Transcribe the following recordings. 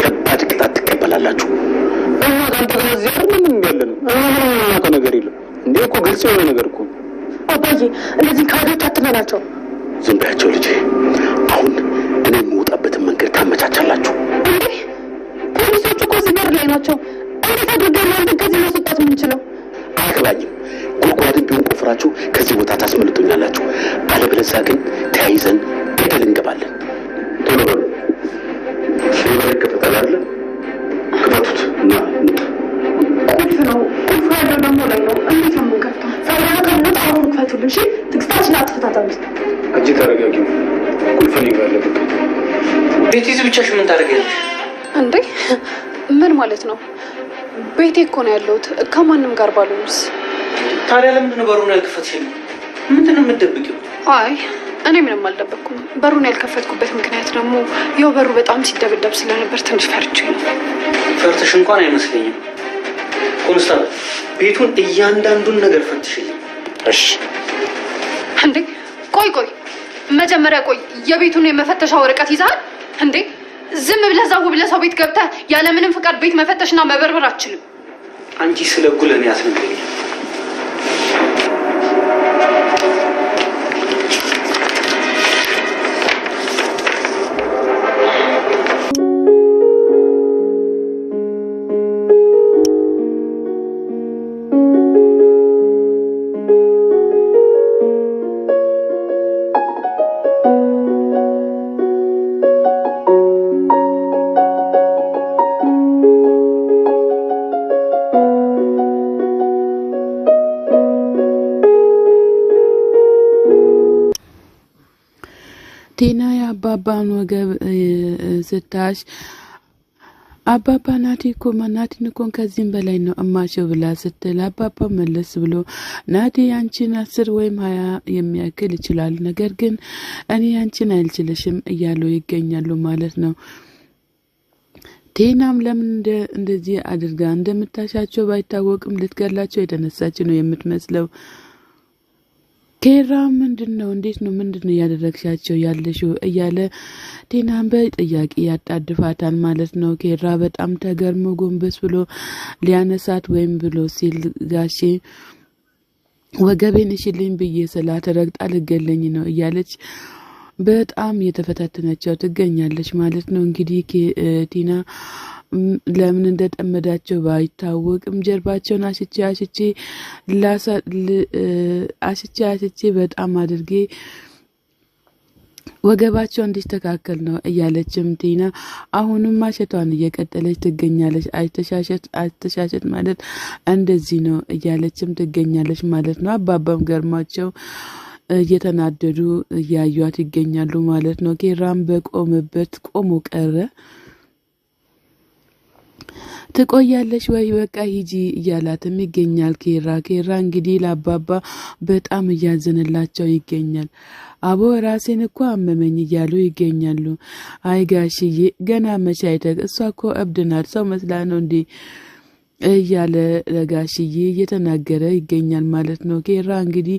ከባድ ቅጣት ትቀበላላችሁ። እና አንተ ከዚህ አይደለም እንገለን እና ነገር የለም እንዴ እኮ ግልጽ የሆነ ነገር እኮ አባዬ እንደዚህ ካዶች አትመናቸው። ዝም በያቸው ልጄ። አሁን እኔ የምወጣበትን መንገድ ታመቻቻላችሁ። እንዴ ፖሊሶቹ እኮ ዝበር ላይ ናቸው። እንዴት አድርገን አንተን ከዚህ ማስወጣት የምንችለው? አያገባኝም። ጉድጓድን ቢሆን ቆፍራችሁ ከዚህ ቦታ ታስመልጡኛላችሁ። አለበለዚያ ግን ተያይዘን ገደል እንገባለን። ቶሎ በሉ። ሽበል ከፈታል አይደል? ክፈቱት እና ቁልፍ ነው። ቁልፍ ያለው ደግሞ ላይ ነው። እንዴት ነው የምንከፍተው? ሳይሆን ከሞት አሁን ክፈቱልን። እሺ ትግስታችን አጥፍታታል። እጅ ተረጋጊው። ቁልፍ ነው ያለበት። ቤቲዝ ብቻሽ ምን ታደርጊያለሽ እንዴ? ምን ማለት ነው? ቤቴ እኮ ነው ያለሁት። ከማንም ጋር ባልሆንስ? ታዲያ ለምንድን ነው በሩን ያልከፈትሽልኝ? ምንድን ነው የምትደብቂው? አይ እኔ ምንም አልደበቅኩም። በሩን ያልከፈትኩበት ምክንያት ደግሞ ያው በሩ በጣም ሲደበደብ ስለነበር ትንሽ ፈርቼ ነው። ፈርተሽ እንኳን አይመስለኝም። ኮንስታብል ቤቱን እያንዳንዱን ነገር ፈትሽልኝ። እሺ። እንዴ ቆይ መጀመሪያ ቆይ፣ የቤቱን የመፈተሻ ወረቀት ይዛል እንዴ? ዝም ብለህ ዛው ብለህ ሰው ቤት ገብተህ ያለምንም ፍቃድ ቤት መፈተሽና መበርበር አትችልም። አንቺ ስለ ጉለኔ አትነግሪኝ። ቲና የአባባን ወገብ ስታሽ አባባ ናቲ እኮ ናቲን እኮ ከዚህም በላይ ነው እማቸው ብላ ስትል አባባ መለስ ብሎ ናቲ አንቺን 10 ወይም 20 የሚያክል ይችላል፣ ነገር ግን እኔ አንቺን አልችልሽም እያሉ ይገኛሉ ማለት ነው። ቲናም ለምን እንደዚህ አድርጋ እንደምታሻቸው ባይታወቅም ልትገላቸው የተነሳች ነው የምትመስለው። ኬራ ምንድነው እንዴት ነው ምንድነው ያደረግሻቸው ያለሽው እያለ ቲናን በጥያቄ ያጣድፋታል ማለት ነው። ኬራ በጣም ተገርሞ ጎንበስ ብሎ ሊያነሳት ወይም ብሎ ሲል ጋሼ ወገቤን እሽልኝ ብዬ ስላተረግጣ ልገለኝ ነው እያለች በጣም የተፈታተነቻው ትገኛለች ማለት ነው። እንግዲህ ቲና ለምን እንደተጠመዳቸው ባይታወቅም ጀርባቸውን አሽቼ በጣም አድርጌ ወገባቸው እንዲስተካከል ነው እያለችም ቲና አሁንም ማሸቷን እየቀጠለች ትገኛለች። አይተሻሸት ማለት እንደዚህ ነው እያለችም ትገኛለች ማለት ነው። አባባም ገርማቸው እየተናደዱ እያዩት ይገኛሉ ማለት ነው። ኬራም በቆመበት ቆሞ ቀረ። ትቆያለሽ ወይ በቃ ሂጂ እያላትም ይገኛል ኬራ እንግዲህ ለአባባ በጣም እያዘነላቸው ይገኛል። አቦ ራሴን እኮ አመመኝ እያሉ ይገኛሉ። አይ ጋሽዬ ገና መቼ አይተህ እሷ እኮ እብድ ናት ሰው መስላ ነው እንዴ እያለ ለጋሽዬ እየተናገረ ይገኛል ማለት ነው። ኬራ እንግዲህ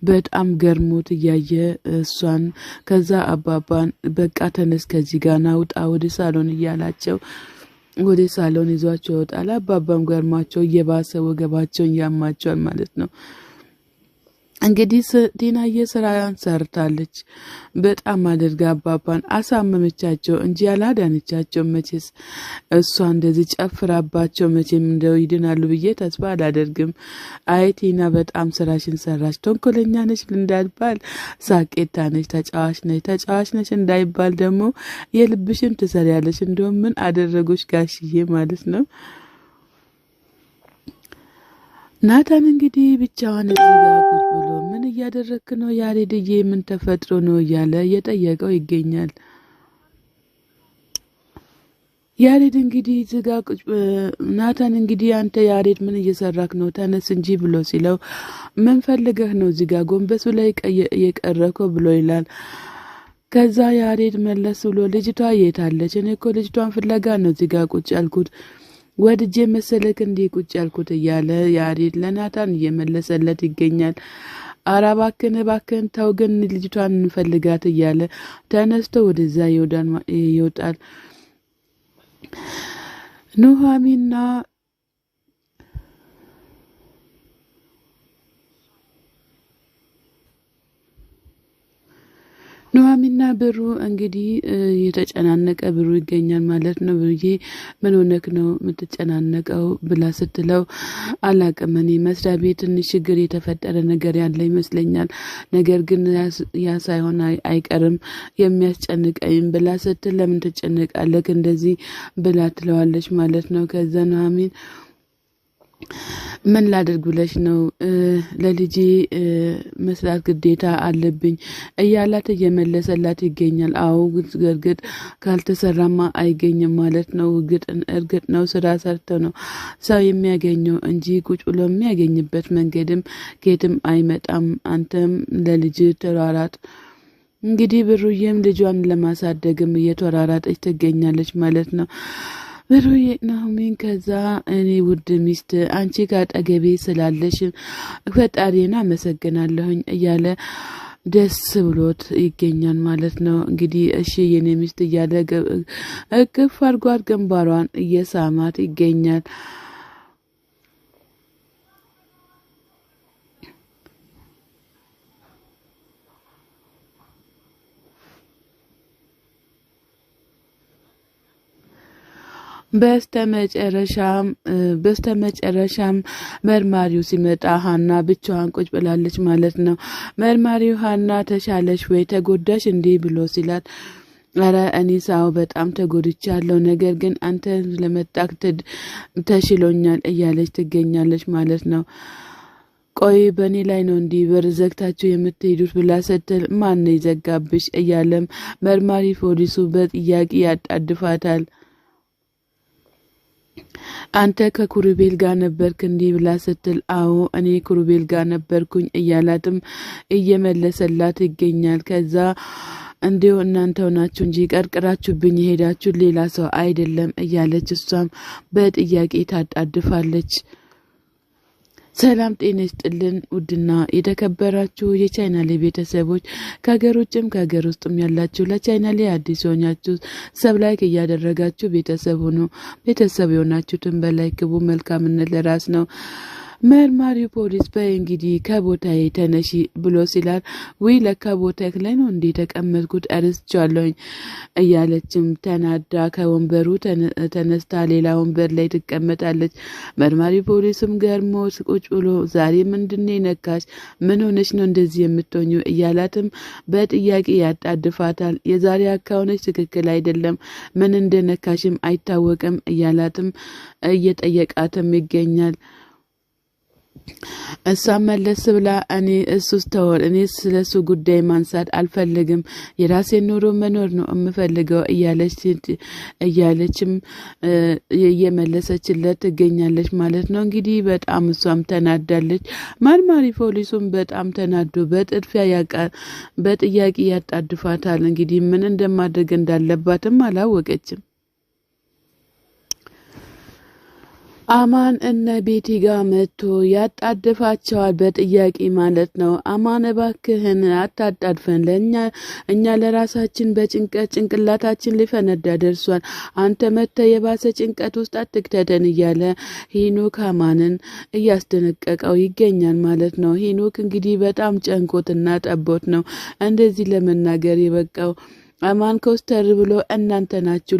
በጣም ገርሞት እያየ እሷን ከዛ አባባን በቃ ተነስ ከዚህ ጋር ና ውጣ ወደ ሳሎን እያላቸው ወደ ሳሎን ይዟቸው ይወጣል። አባባም ገርማቸው እየባሰ ወገባቸውን ያማቸዋል ማለት ነው። እንግዲህ ቲና የስራዋን ሰርታለች። በጣም አድርጋ አባባን አሳመመቻቸው እንጂ ያላዳነቻቸው መቼስ እሷ እንደዚህ ጨፍራባቸው መቼም እንደው ይድናሉ ብዬ ተስፋ አላደርግም። አይ ቲና በጣም ስራሽን ሰራች። ተንኮለኛ ነች እንዳይባል ሳቄታ ነች፣ ተጫዋች ነች እንዳይባል ደግሞ የልብሽን ትሰሪያለሽ። እንደውም ምን አደረጎች ጋሽዬ ማለት ነው። ናታን እንግዲህ ብቻዋን እዚህ ጋር ቁጭ ብሎ ምን እያደረክ ነው ያሬድዬ ምን ተፈጥሮ ነው እያለ እየጠየቀው ይገኛል። ያሬድ እንግዲህ እዚህ ጋር ናታን እንግዲህ አንተ ያሬድ ምን እየሰራክ ነው ተነስ እንጂ ብሎ ሲለው ምን ፈልገህ ነው እዚህ ጋር ጎንበሱ ላይ የቀረከው ብሎ ይላል። ከዛ ያሬድ መለስ ብሎ ልጅቷ የታለች? እኔ እኮ ልጅቷን ፍለጋ ነው እዚህ ጋር ቁጭ ያልኩት ወድጄ መሰለክ እንዴ ቁጭ ያልኩት እያለ ያሬድ ለናታን እየመለሰለት ይገኛል። ኧረ እባክህን ተው ግን ልጅቷን እንፈልጋት እያለ ተነስቶ ወደዛ ይወጣል። ኑሐሚንና ብሩ እንግዲህ የተጨናነቀ ብሩ ይገኛል ማለት ነው። ብሩዬ ምን ሆነክ ነው የምትጨናነቀው ብላ ስትለው አላቅም እኔ መስሪያ ቤት ትንሽ ችግር የተፈጠረ ነገር ያለ ይመስለኛል። ነገር ግን ያ ሳይሆን አይቀርም የሚያስጨንቀኝ ብላ ስትል ለምን ትጨነቃለክ እንደዚህ ብላ ትለዋለች ማለት ነው። ከዛ ኑሐሚን ምን ላድርግ ብለሽ ነው ለልጄ መስራት ግዴታ አለብኝ እያላት እየመለሰላት ይገኛል። አዎ ግርግጥ ካልተሰራማ አይገኝም ማለት ነው። እርግጥ ነው ስራ ሰርቶ ነው ሰው የሚያገኘው እንጂ ቁጭ ብሎ የሚያገኝበት መንገድም ከየትም አይመጣም። አንተም ለልጅ ተሯሯጥ። እንግዲህ ብሩዬም ልጇን ለማሳደግም እየተሯሯጠች ትገኛለች ማለት ነው። ብሩዬ ኑሐሚን ከዛ እኔ ውድ ሚስት አንቺ ጋር አጠገቤ ስላለሽ ፈጣሪና አመሰግናለሁኝ እያለ ደስ ብሎት ይገኛል ማለት ነው። እንግዲህ እሺ የኔ ሚስት እያለ እቅፍ አድርጓት ግንባሯን እየሳማት ይገኛል። በስተመጨረሻም መርማሪው ሲመጣ ሀና ብቻዋን ቁጭ ብላለች ማለት ነው። መርማሪው ሀና ተሻለሽ ወይ ተጎዳሽ እንዴ ብሎ ሲላት አረ እኔ ሳው በጣም ተጎድቻለሁ፣ ነገር ግን አንተ ለመጣክ ተሽሎኛል እያለች ትገኛለች ማለት ነው። ቆይ በእኔ ላይ ነው እንዲህ በር ዘግታችሁ የምትሄዱት ብላ ስትል ማን ነው ይዘጋብሽ እያለም መርማሪ ፖሊሱ በጥያቄ ያጣድፋታል። አንተ ከኩሩቤል ጋር ነበርክ እንዲህ ብላ ስትል አዎ እኔ ኩሩቤል ጋር ነበርኩኝ እያላትም እየመለሰላት ይገኛል። ከዛ እንዲሁ እናንተው ናችሁ እንጂ ቀርቅራችሁብኝ የሄዳችሁ ሌላ ሰው አይደለም እያለች እሷም በጥያቄ ታጣድፋለች። ሰላም ጤና ይስጥልን ውድና የተከበራችሁ የቻናሌ ቤተሰቦች ከሀገር ውጭም ከሀገር ውስጥም ያላችሁ ለቻናሌ አዲስ ሆናችሁ ሰብላይክ እያደረጋችሁ ቤተሰብ ሆኖ ቤተሰብ የሆናችሁትን በላይክ ግቡ። መልካምነት ለራስ ነው። መርማሪው ፖሊስ በእንግዲህ ከቦታዬ ተነሺ ብሎ ሲላል ወይ ለካ ቦታክ ላይ ነው እንዴ ተቀመጥኩት አርስቻለሁኝ እያለችም ተናዳ ከወንበሩ ተነስታ ሌላ ወንበር ላይ ትቀመጣለች። መርማሪው ፖሊስም ገርሞ ቁጭ ብሎ ዛሬ ምንድነው ነካሽ? ምን ሆነሽ ነው እንደዚህ የምትሆኚው? እያላትም በጥያቄ ያጣድፋታል። የዛሬ አካውነች ትክክል አይደለም፣ ምን እንደነካሽም አይታወቅም እያላትም እየጠየቃትም ይገኛል። እሷ መለስ ብላ እኔ እሱስ ተወል፣ እኔ ስለሱ ጉዳይ ማንሳት አልፈልግም፣ የራሴን ኑሮ መኖር ነው የምፈልገው እያለችም እየመለሰችለት ትገኛለች ማለት ነው። እንግዲህ በጣም እሷም ተናዳለች። መርማሪ ፖሊሱም በጣም ተናዶ በጥያቄ ያጣድፋታል። እንግዲህ ምን እንደማድረግ እንዳለባትም አላወቀችም። አማን እነ ቤቲ ጋር መጥቶ ያጣድፋቸዋል በጥያቄ ማለት ነው። አማን እባክህን አታጣድፈን፣ እኛ ለራሳችን በጭንቀት ጭንቅላታችን ሊፈነዳ ደርሷል፣ አንተ መጥተህ የባሰ ጭንቀት ውስጥ አትክተተን እያለ ሄኖክ አማንን እያስደነቀቀው ይገኛል ማለት ነው። ሄኖክ እንግዲህ በጣም ጨንቆትና ጠቦት ነው እንደዚህ ለመናገር የበቃው። አማን ኮስተር ብሎ እናንተ ናችሁ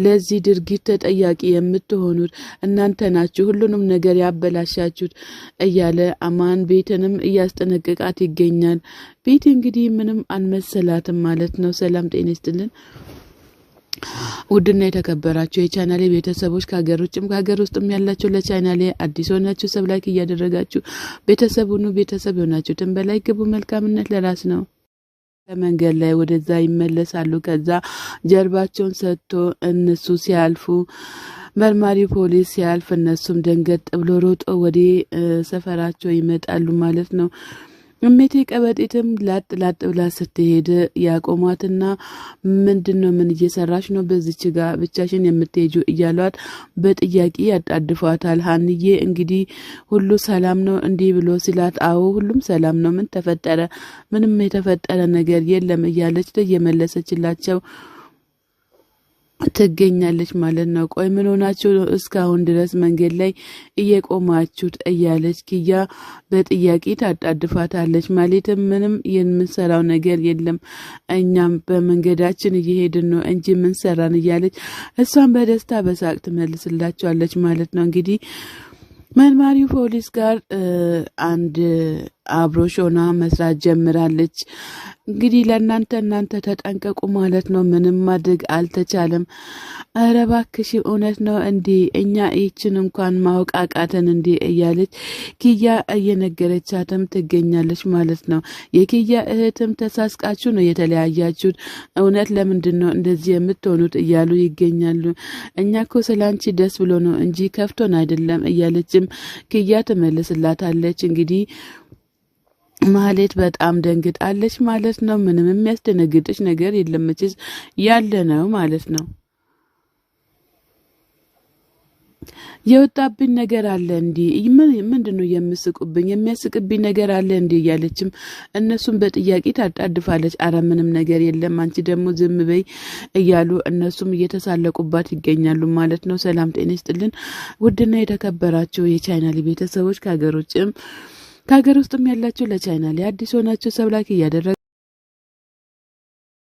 ለዚህ ድርጊት ተጠያቂ የምትሆኑት፣ እናንተ ናችሁ ሁሉንም ነገር ያበላሻችሁት እያለ አማን ቤትንም እያስጠነቀቃት ይገኛል። ቤት እንግዲህ ምንም አልመሰላትም ማለት ነው። ሰላም ጤና ይስጥልን ውድና የተከበራችሁ የቻናሌ ቤተሰቦች ከሀገር ውጭም ከሀገር ውስጥም ያላችሁ ለቻናሌ አዲስ ሆናችሁ ሰብላይክ እያደረጋችሁ ቤተሰቡኑ ቤተሰብ ሆናችሁትን በላይ ግቡ። መልካምነት ለራስ ነው። ከመንገድ ላይ ወደዛ ይመለሳሉ። ከዛ ጀርባቸውን ሰጥቶ እነሱ ሲያልፉ መርማሪ ፖሊስ ሲያልፍ እነሱም ደንገጥ ብሎ ሮጦ ወደ ሰፈራቸው ይመጣሉ ማለት ነው። እሜቴ ቀበጢትም ላጥ ብላ ስትሄድ ያቆማትና ምንድነው ምን እየሰራሽ ነው በዚች ጋር ብቻሽን የምትሄጂው እያሏት በጥያቄ ያጣድፏታል። ሀንዬ እንግዲህ ሁሉ ሰላም ነው እንዲህ ብሎ ሲላት አዎ ሁሉም ሰላም ነው፣ ምን ተፈጠረ? ምንም የተፈጠረ ነገር የለም እያለች እየመለሰችላቸው ትገኛለች ማለት ነው። ቆይ ምን ሆናችሁ እስካሁን ድረስ መንገድ ላይ እየቆማችሁት? እያለች ኪያ በጥያቄ ታጣድፋታለች። ማለትም ምንም የምንሰራው ነገር የለም እኛም በመንገዳችን እየሄድን ነው እንጂ ምን ሰራን እያለች እሷን በደስታ በሳቅ ትመልስላቸዋለች ማለት ነው። እንግዲህ መርማሪው ፖሊስ ጋር አንድ አብሮሽ ሆና መስራት ጀምራለች። እንግዲህ እናንተ ተጠንቀቁ ማለት ነው። ምንም ማድረግ አልተቻለም። ኧረ እባክሽ እውነት ነው እንዴ? እኛ ይህችን እንኳን ማወቃቃተን እንዴ? እያለች ኪያ እየነገረቻትም ትገኛለች ማለት ነው። የኪያ እህትም ተሳስቃችሁ ነው የተለያያችሁት፣ እውነት ለምንድን ነው እንደዚህ የምትሆኑት? እያሉ ይገኛሉ። እኛ እኮ ስላንቺ ደስ ብሎ ነው እንጂ ከፍቶን አይደለም እያለችም ኪያ ትመልስላታለች። እንግዲህ ማህሌት በጣም ደንግጣለች ማለት ነው። ምንም የሚያስደነግጥሽ ነገር የለም መቼስ ያለ ነው ማለት ነው። የወጣብኝ ነገር አለ እንዴ? ምንድነው የምስቁብኝ? የሚያስቅብኝ ነገር አለ እንዴ? እያለችም እነሱም በጥያቄ ታጣድፋለች። አረ ምንም ነገር የለም አንቺ ደግሞ ዝም በይ እያሉ እነሱም እየተሳለቁባት ይገኛሉ ማለት ነው። ሰላም ጤና ይስጥልን ውድና የተከበራችሁ የቻናሌ ቤተሰቦች ከሀገር ውስጥም ያላችሁ ለቻናሌ አዲስ ሆናችሁ ሰብስክራይብ እያደረጋችሁ